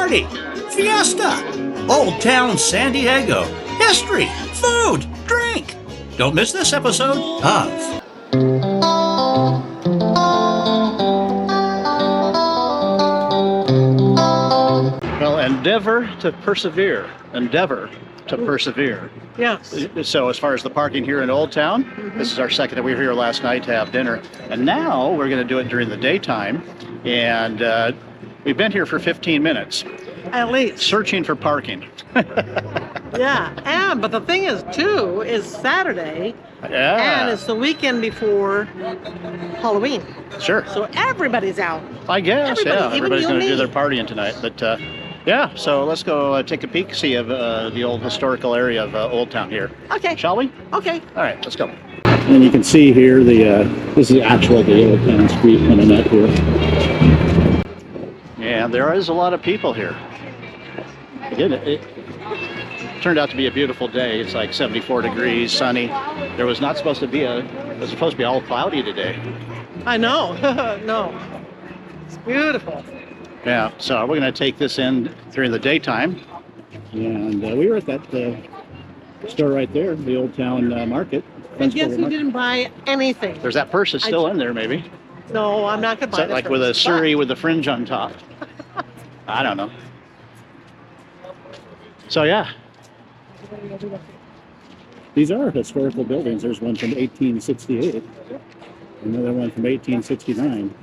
party. Fiesta. Old Town San Diego. History, food, drink. Don't miss this episode of Well, endeavor to persevere. Endeavor to persevere. Yes. So as far as the parking here in Old Town, this is our second. We were here last night to have dinner. And now we're going to do it during the daytime. And we've been here for 15 minutes. At least. Searching for parking. Yeah. But the thing is, too, is Saturday. Yeah. And it's the weekend before Halloween. Sure. So everybody's out. I guess, Everybody, yeah. even Everybody's you going to and do their me. partying tonight. But yeah, so let's go take a peek, see of the old historical area of Old Town here. Okay. Shall we? Okay. All right, let's go. And you can see here this is actually the Old Town Street coming up here. Yeah, there is a lot of people here. It turned out to be a beautiful day. It's like 74 degrees, sunny. There was not supposed to be it was supposed to be all cloudy today. I know. No. It's beautiful. Yeah, so we're going to take this in during the daytime. And we were at that store right there, the Old Town Market. And guess who didn't buy anything? There's that purse that's still in there, maybe. No, I'm not going to Is buy that like with a Surrey with the fringe on top? I don't know. So yeah. These are historical buildings. There's one from 1868. Another one from 1869.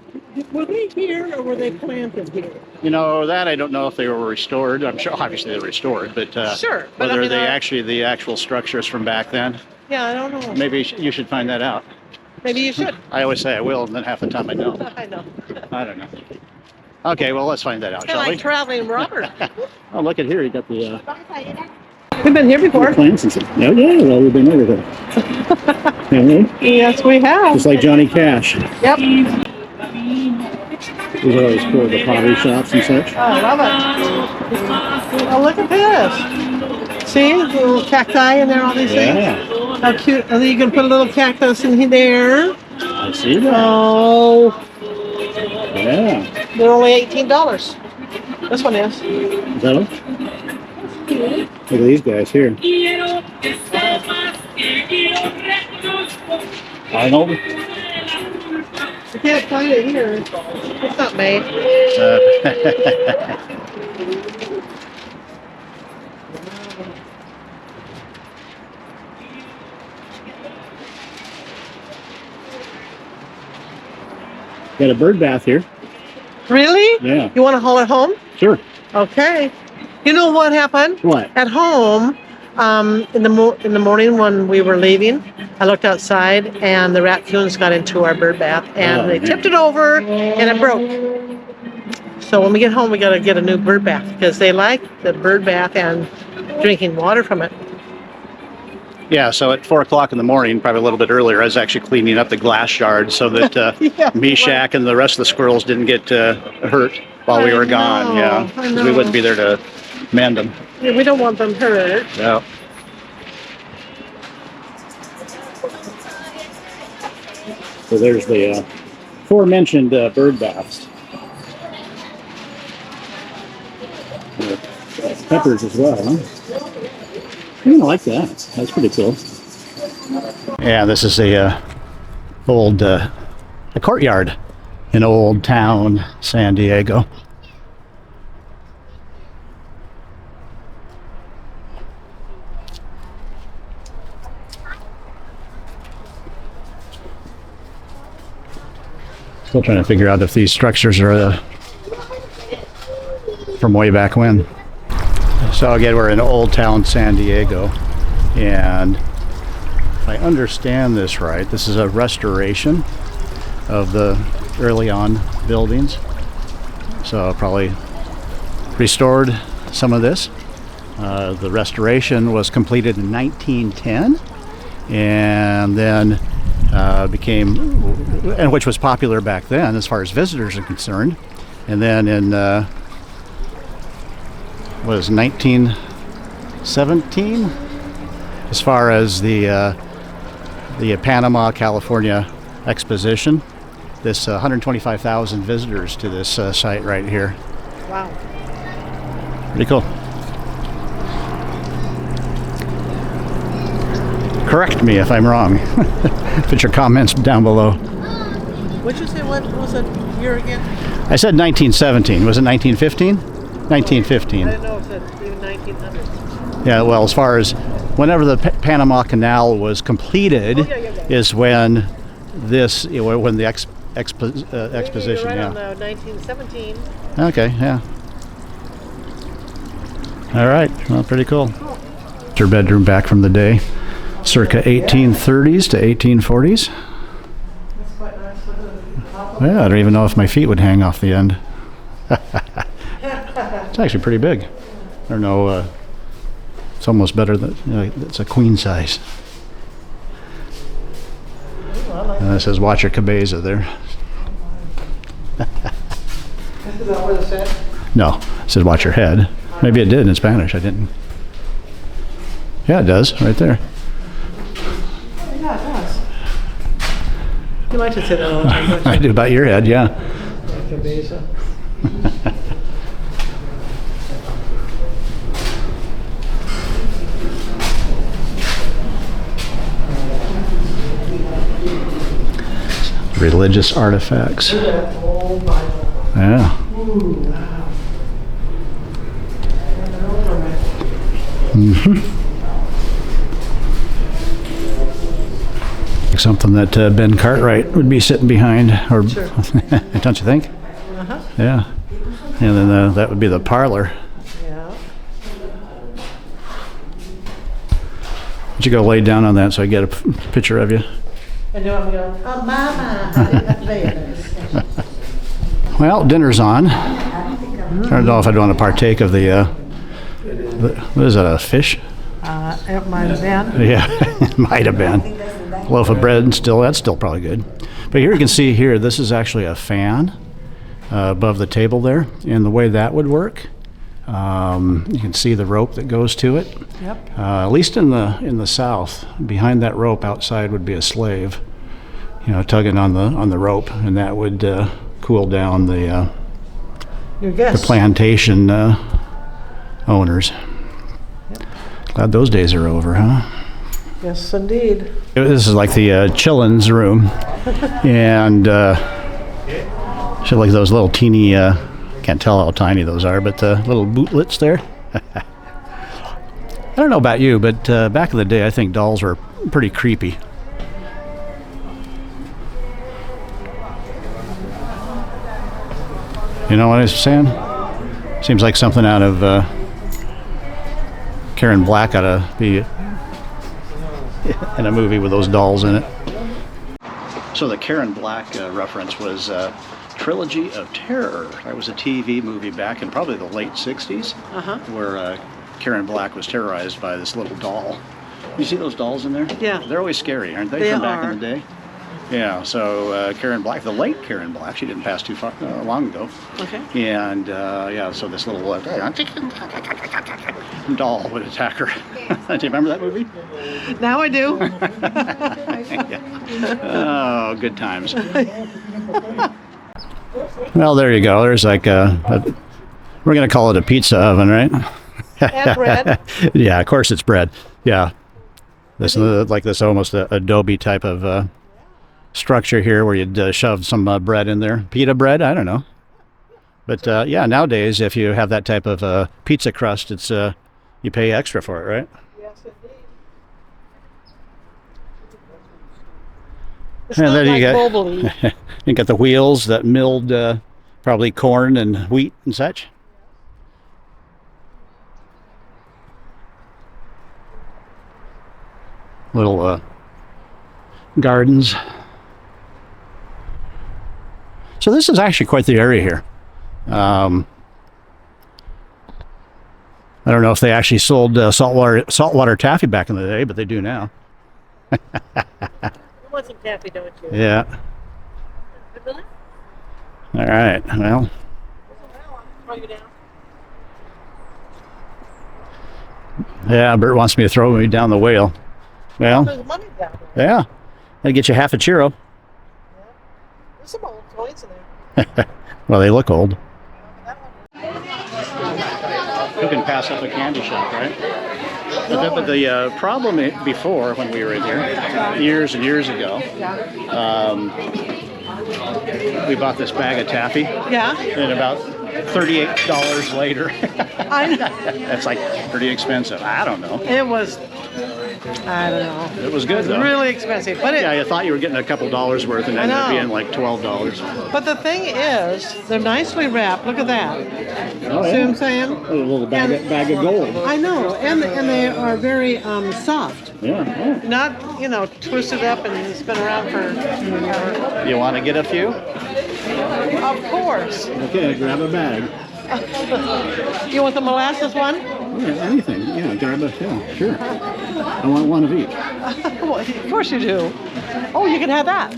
Were they here or were they planted here? You know, that I don't know if they were restored. I'm sure obviously they're restored, but Sure, but whether I mean, they actually the actual structures from back then, Yeah, I don't know. maybe you should find that out. Maybe you should. I always say I will, and then half the time I don't. I know. I don't know. Okay, well, let's find that out, Kind shall of we? like traveling Robert. Oh, look at here. You got the We've been here before. plants and stuff. Oh, yeah, well, we've been over there. Yes, we have. Just like Johnny Cash. Yep. These are always cool, the pottery shops and such. I love it. Oh, look at this. See, little cacti in there, all these things. Yeah, How cute. And then you can put a little cactus in there. I see that. Oh, Yeah. they're only $18. This one is. Is that all? Look at these guys here. Arnold. You can't find it here. It's not made. Got a bird bath here. Really? Yeah. You want to haul it home? Sure. Okay. You know what happened? What? At home, in the morning when we were leaving, I looked outside and the raccoons got into our bird bath and they tipped it over and it broke. So when we get home, we got to get a new bird bath because they like the bird bath and drinking water from it. Yeah, so at 4 o'clock in the morning, probably a little bit earlier, I was actually cleaning up the glass yard so that Yeah, Meshack and the rest of the squirrels didn't get hurt while we were gone. know, Yeah, I because we know. wouldn't be there to mend them. Yeah, we don't want them hurt. Yeah. So there's the aforementioned bird baths. Peppers as well, huh? I like that. That's pretty cool. Yeah, this is a old a courtyard in Old Town San Diego. Still trying to figure out if these structures are from way back when. So again, we're in Old Town San Diego, and if I understand this right, this is a restoration of the early on buildings. So probably restored some of this. The restoration was completed in 1910, and then and which was popular back then as far as visitors are concerned. And then in was 1917 as far as the Panama, California exposition. This 125,000 visitors to this site right here. Wow. Pretty cool. Correct me if I'm wrong. Put your comments down below. What'd you say? What was the year again? I said 1917. Was it 1915? 1915. I didn't know if it said even 1900. Yeah, well, as far as whenever the Panama Canal was completed, is when this, when the exposition. You're right Yeah. on the 1917. Okay. Yeah. All right. Well, pretty cool. It's her bedroom back from the day, circa 1830s to 1840s. That's quite nice. Well, I don't even know if my feet would hang off the end. It's actually pretty big. I don't know. It's almost better than it's a queen size. And it says "Watch your cabeza" there. Is that what it said? No, it says "Watch your head." Maybe it did in Spanish. I didn't. Yeah, it does right there. Yeah, it does. You like to say that all the time, don't you? I do about your head, yeah. Cabeza. Religious artifacts. Yeah. Something that Ben Cartwright would be sitting behind, or Sure. don't you think? Uh-huh. Yeah. And then that would be the parlor. Yeah. Would you go lay down on that so I get a picture of you? And you want me to go, oh, mama. Well, dinner's on. I don't know if I'd want to partake of the what is that, a fish? It might have been. Yeah, it might have been. Loaf of bread, and that's still probably good. But here you can see here, this is actually a fan above the table there. And the way that would work, you can see the rope that goes to it. Yep. At least in the South, behind that rope outside would be a slave, tugging on the rope, and that would cool down the Your guess. the plantation owners. Yep. Glad those days are over, huh? Yes, indeed. This is like the chillins room, and should like those little teeny. Can't tell how tiny those are, but the little bootlets there. I don't know about you, but back in the day, I think dolls were pretty creepy. You know what I was saying? Seems like something out of Karen Black ought to be in a movie with those dolls in it. So the Karen Black reference was Trilogy of Terror. That was a TV movie back in probably the late 60s, where Karen Black was terrorized by this little doll. You see those dolls in there? Yeah. They're always scary, aren't they? They From back are. in the day? Yeah, so Karen Black, the late Karen Black, she didn't pass too far long ago. Okay. And yeah, so this little doll would attack her. Do you remember that movie? Now I do. Yeah. Oh, good times. Well, there you go. There's like we're going to call it a pizza oven, right? And bread. Yeah, of course it's bread. Yeah. This like this almost adobe type of structure here where you'd shove some bread in there. Pita bread? I don't know. But yeah, nowadays if you have that type of pizza crust, it's you pay extra for it, right? Yes, indeed. And then you got the wheels that milled probably corn and wheat and such. Little gardens. So this is actually quite the area here. I don't know if they actually sold saltwater taffy back in the day, but they do now. You want some taffy, don't you? Yeah. Really? All right. Well, Throw you down. yeah, Bert wants me to throw me down the whale. Well, There's money down there. yeah. That'd get you half a churro. There's some old toys in there. Well, they look old. That one. who can pass up a candy shop, right? But the problem before, when we were in here, years and years ago, we bought this bag of taffy. Yeah. And about $38 later. I know. That's like pretty expensive. I don't know. It was, I don't know. It was good though. Really expensive. But yeah, you thought you were getting a couple dollars worth and ended up being like $12. But the thing is, they're nicely wrapped. Look at that. Oh, See yeah. what I'm saying? A little bag of gold. I know. And they are very soft. Yeah. Oh. Not, you know, twisted up and spin around for. You want to get a few? Of course. Okay, grab a bag. You want the molasses one? Yeah, anything. Yeah, grab a, yeah, sure. I want one of each. Well, of course you do. Oh, you can have that.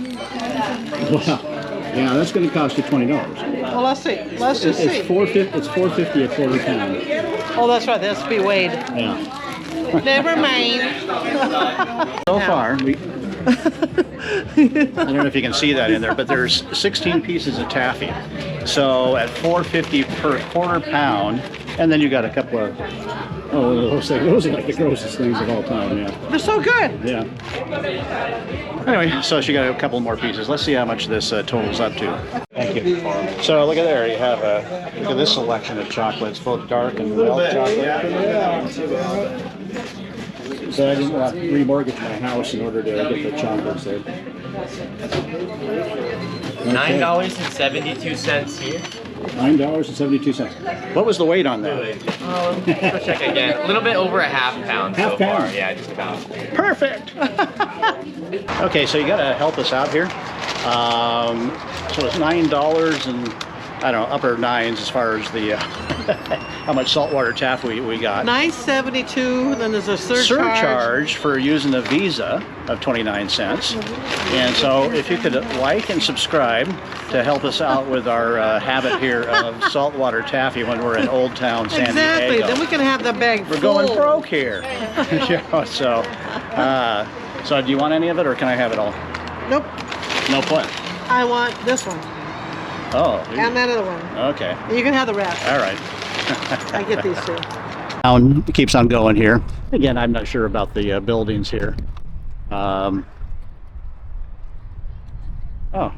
Wow. Yeah, that's going to cost you $20. Well, let's see. Let's just see. It's $4.50 a quarter pound. Oh, that's right. That has to be weighed. Yeah. Never mind. So far, I don't know if you can see that in there, but there's 16 pieces of taffy. So at $4.50 per quarter pound, and then you got a couple of, those are like the grossest things of all time, yeah. They're so good. Yeah. Anyway, so she got a couple more pieces. Let's see how much this totals up to. Thank you. So look at there, you have look at this selection of chocolates, both dark and milk chocolate. So I didn't want to remortgage my house in order to get the chocolates there. $9.72 here. $9.72. What was the weight on that? Let's check again. A little bit over a half pound Half so pound? far. Yeah, just about. Perfect. Okay, so you got to help us out here. So it's $9 and I don't know, upper nines as far as the how much saltwater taffy we got. $9.72. Then there's a surcharge For using a Visa of 29 cents. And so if you could like and subscribe to help us out with our habit here of saltwater taffy when we're in Old Town San Exactly. Diego. Then we can have the bag We're full. going broke here. So do you want any of it or can I have it all? Nope. No plan. I want this one. Oh. And that other one. Okay. You can have the rest. All right. I get these two. Town keeps on going here. Again, I'm not sure about the buildings here.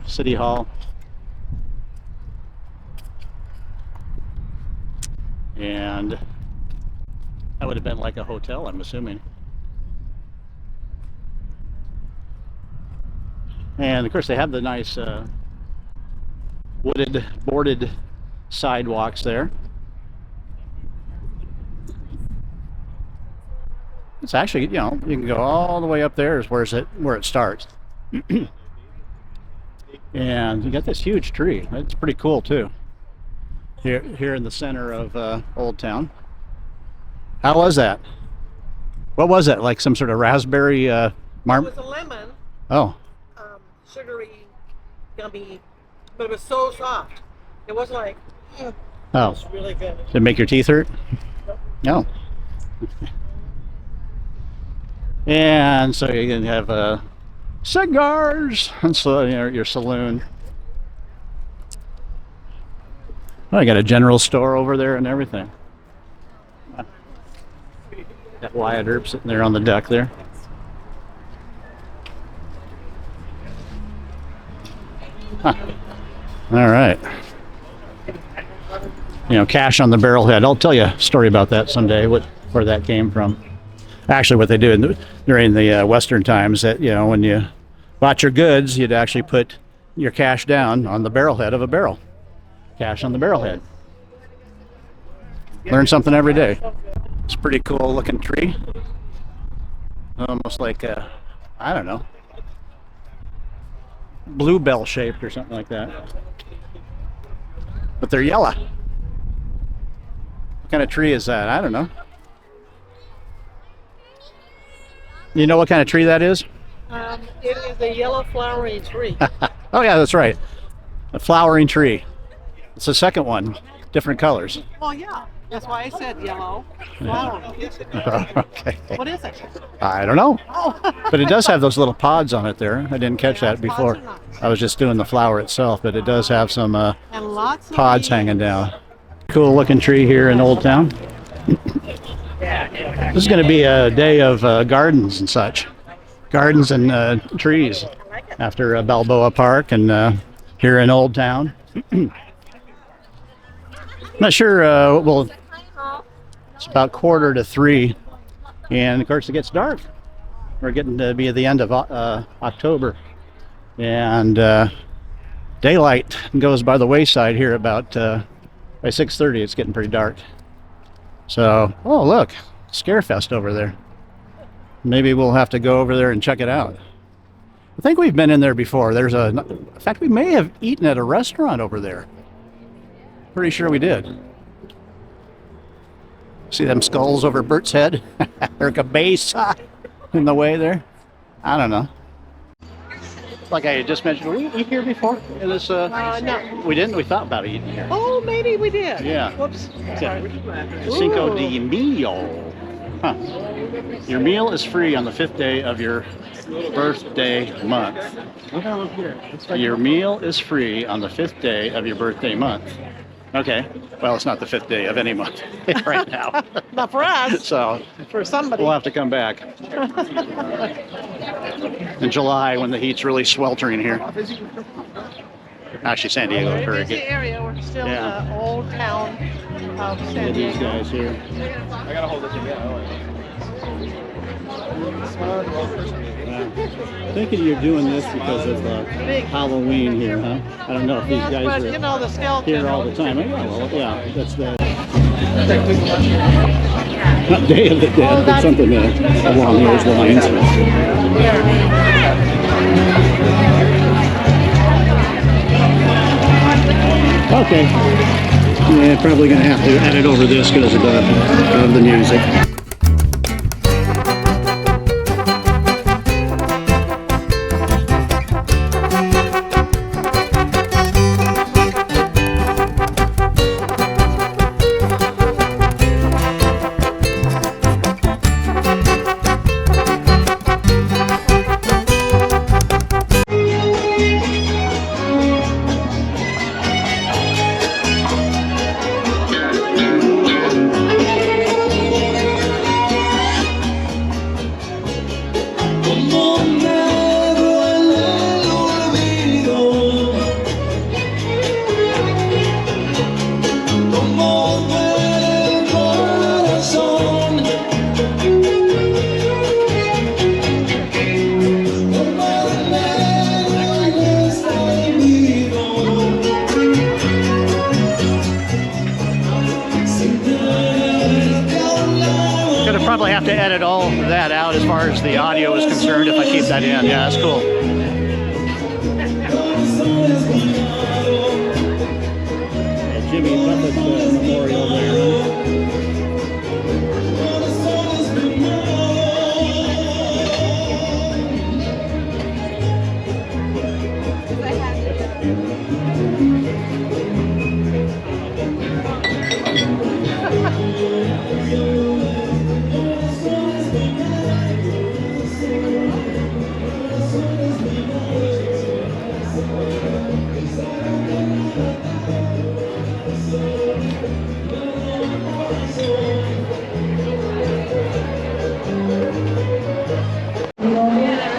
City Hall. And that would have been like a hotel, I'm assuming. And of course they have the nice wooded, boarded sidewalks there. It's actually, you know, you can go all the way up there is where it starts. And you got this huge tree. It's pretty cool too. Here in the center of Old Town. How was that? What was it? Like some sort of raspberry It was a lemon. Oh. Sugary, gummy, but it was so soft. It wasn't like, it Oh. was really good. Did it make your teeth hurt? No. And so you can have cigars, and so your saloon. Oh, you got a general store over there and everything. Got Wyatt Earp sitting there on the deck there. Huh. All right. You know, cash on the barrelhead. I'll tell you a story about that someday, where that came from. Actually, what they do during the Western times, that, you know, when you bought your goods, you'd actually put your cash down on the barrelhead of a barrel. Cash on the barrelhead. Learn something every day. It's a pretty cool looking tree. Almost like I don't know, bluebell shaped or something like that. But they're yellow. What kind of tree is that? I don't know. You know what kind of tree that is? It is a yellow flowering tree. Oh yeah, that's right. A flowering tree. It's the second one. Different colors. Well, yeah. That's why I said yellow flowering. Okay. What is it? I don't know. Oh. But it does have those little pods on it there. I didn't catch that before. I was just doing the flower itself, but it does have some And lots of pods leaves. hanging down. Cool looking tree here in Old Town. This is going to be a day of gardens and such. Gardens and trees after Balboa Park and here in Old Town. Not sure, well, it's about 2:45, and of course it gets dark. We're getting to be at the end of October, and daylight goes by the wayside here about by 6:30. It's getting pretty dark. So, oh look, Scarefest over there. Maybe we'll have to go over there and check it out. I think we've been in there before. In fact, we may have eaten at a restaurant over there. Pretty sure we did. See them skulls over Bert's head? There's a base in the way there. I don't know. Like I just mentioned, did we eat here before? In this, No. We didn't? We thought about eating here. Oh, maybe we did. Yeah. Whoops. Sorry. Cinco de Mayo. Huh. Your meal is free on the 5th day of your birthday month. Your meal is free on the 5th day of your birthday month. Okay. Well, it's not the 5th day of any month right now. Not for us. So For somebody. we'll have to come back in July when the heat's really sweltering here. Actually, San Diego is very busy good. area. We're still Yeah. in the old town of Look San at these Diego. guys here. I gotta hold it together. Thinking you're doing this because of Halloween here, huh? I don't know if these Yes, guys but are you know the skeleton. here all the time. Oh, yeah, well, yeah, that's the not Day of the Dead, but something along those lines. Okay. Yeah, probably gonna have to edit over this because of the music. Probably have to edit all that out as far as the audio is concerned if I keep that in. Yeah, that's cool. Jimmy Buffett Memorial there.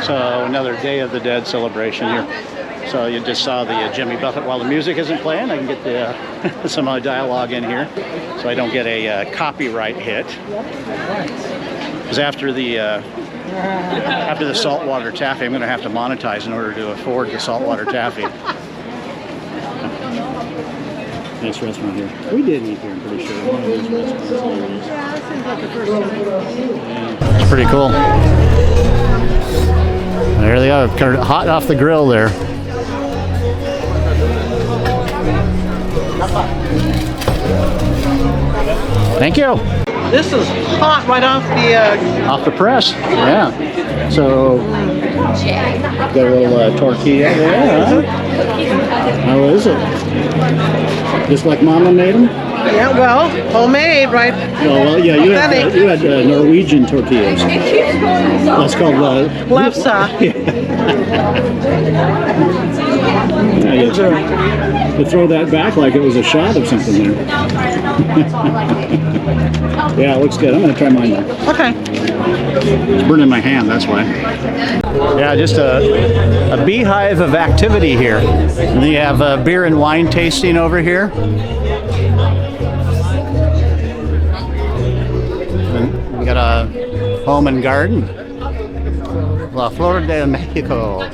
So another Day of the Dead celebration here. So you just saw the Jimmy Buffett. While the music isn't playing, I can get the some dialogue in here, so I don't get a copyright hit. Because after the saltwater taffy, I'm going to have to monetize in order to afford the saltwater taffy. Nice restaurant here. We did eat here, I'm pretty sure. One of these restaurants. Yeah, this seems like the first one. Yeah. It's pretty cool. There they are, kind of hot off the grill there. Thank you. This is hot right off the press. Yeah. So got a little tortilla there. Huh? How is it? Just like Mama made them? Yeah, well, homemade, right? Well, yeah, you had Norwegian tortillas. That's called lefse. Yeah, you to throw that back like it was a shot of something there. Yeah, it looks good. I'm going to try mine now. Okay. It's burning my hand, that's why. Yeah, just a beehive of activity here. And you have beer and wine tasting over here. And we got a home and garden. La Flor de Mexico.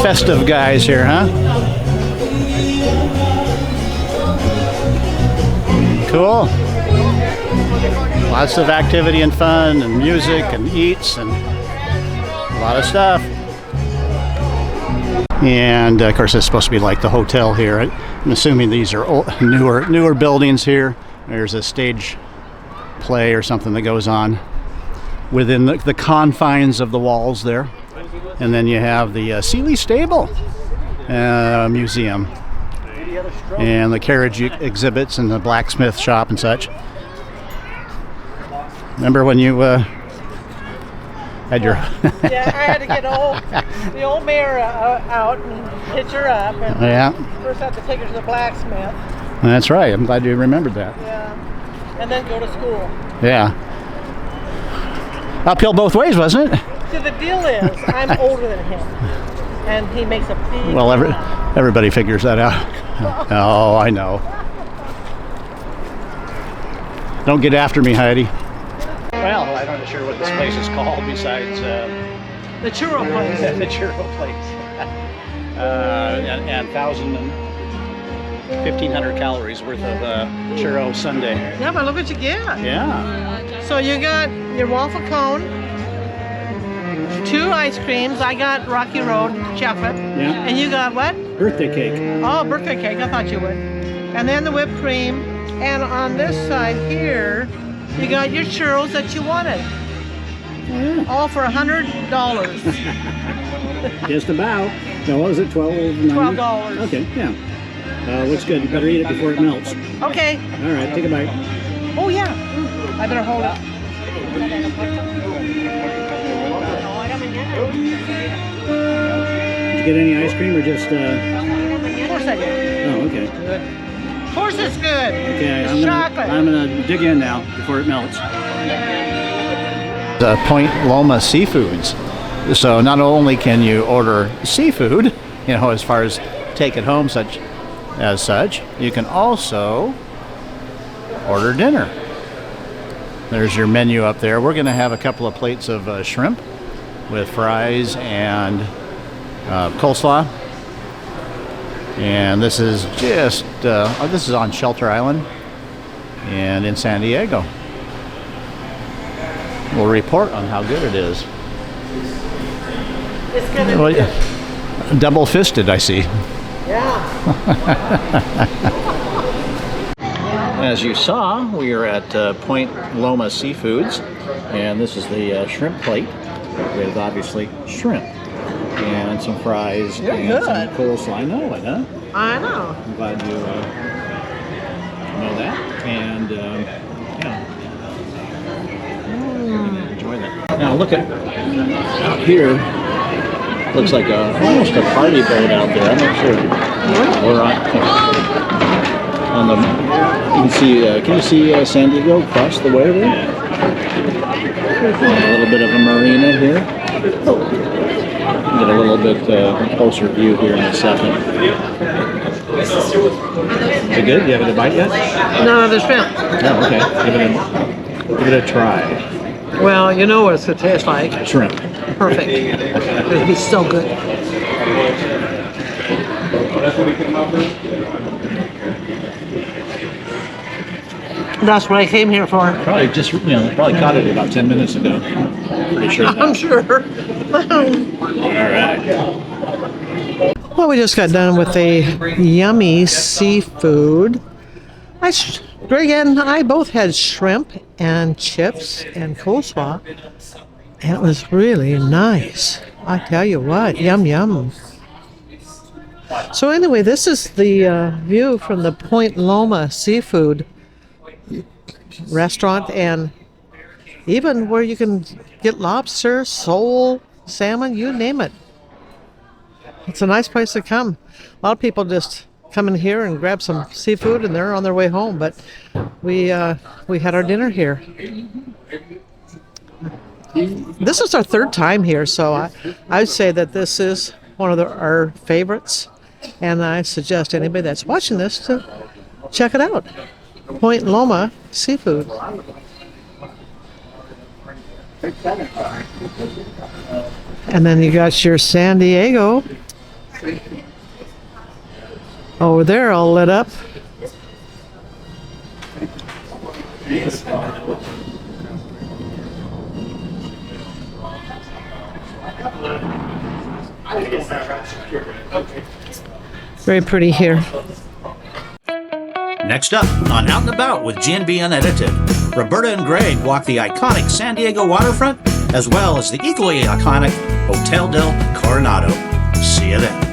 Festive guys here, huh? Cool. Lots of activity and fun and music and eats and a lot of stuff. And of course, it's supposed to be like the hotel here. I'm assuming these are newer buildings here. There's a stage play or something that goes on within the confines of the walls there. And then you have the Sealy Stable Museum and the carriage exhibits and the blacksmith shop and such. Remember when you had your... Yeah, I had to get the old mare out and hitch her up. And yeah. First I had to take her to the blacksmith. That's right. I'm glad you remembered that. Yeah. And then go to school. Yeah. Uphill both ways, wasn't it? See, the deal is, I'm older than him, and he makes a big... Well, everybody figures that out. Oh, I know. Don't get after me, Heidi. Well, I'm not sure what this place is called besides... the churro place. The churro place. And 1,500 calories worth of churro sundae. Yeah, but look what you get. Yeah. So you got your waffle cone, 2 ice creams. I got Rocky Road chocolate. Yeah. And you got what? Birthday cake. Oh, birthday cake. I thought you would. And then the whipped cream. And on this side here, you got your churros that you wanted. Yeah. All for $100. Just about. So what was it, $12. Okay, yeah. Looks good. You better eat it before it melts. Okay. All right, take a bite. Oh, yeah. I better hold it. Did you get any ice cream or just... Of course I did. Oh, okay. Of course it's good. Okay, It's chocolate. I'm gonna dig in now before it melts. Point Loma Seafoods. So not only can you order seafood, as far as take it home such, you can also order dinner. There's your menu up there. We're gonna have a couple of plates of shrimp with fries and coleslaw. And this is just, this is on Shelter Island and in San Diego. We'll report on how good it is. It's gonna be good. Double-fisted, I see. Yeah. As you saw, we are at Point Loma Seafoods, and this is the shrimp plate with obviously shrimp and some fries You're and good. some coleslaw. I know it, huh? I know. I'm glad you know that, and yeah, enjoy that. Now look at out here. Looks like almost a party boat out there. I'm not sure. We're on the. You can see. Can you see San Diego across the way there? A little bit of a marina here. Get a little bit closer view here in a second. Is it good? You haven't had a bite yet? No, there's shrimp. Oh, okay. Give it a try. Well, you know what it's going to taste like. Shrimp. Perfect. It'll be so good. That's what I came here for. Probably probably caught it about 10 minutes ago. Pretty sure. I'm sure. All right. Well, we just got done with a yummy seafood. Greg and I both had shrimp and chips and coleslaw, and it was really nice. I tell you what, yum yum. So anyway, this is the view from the Point Loma Seafood restaurant, and even where you can get lobster, sole, salmon, you name it. It's a nice place to come. A lot of people just come in here and grab some seafood and they're on their way home, but we had our dinner here. This is our third time here, so I would say that this is one of our favorites, and I suggest anybody that's watching this to check it out. Point Loma Seafood. And then you got your San Diego over there all lit up. Very pretty here. Next up on Out and About with GNB Unedited, Roberta and Greg walk the iconic San Diego waterfront as well as the equally iconic Hotel del Coronado. See you then.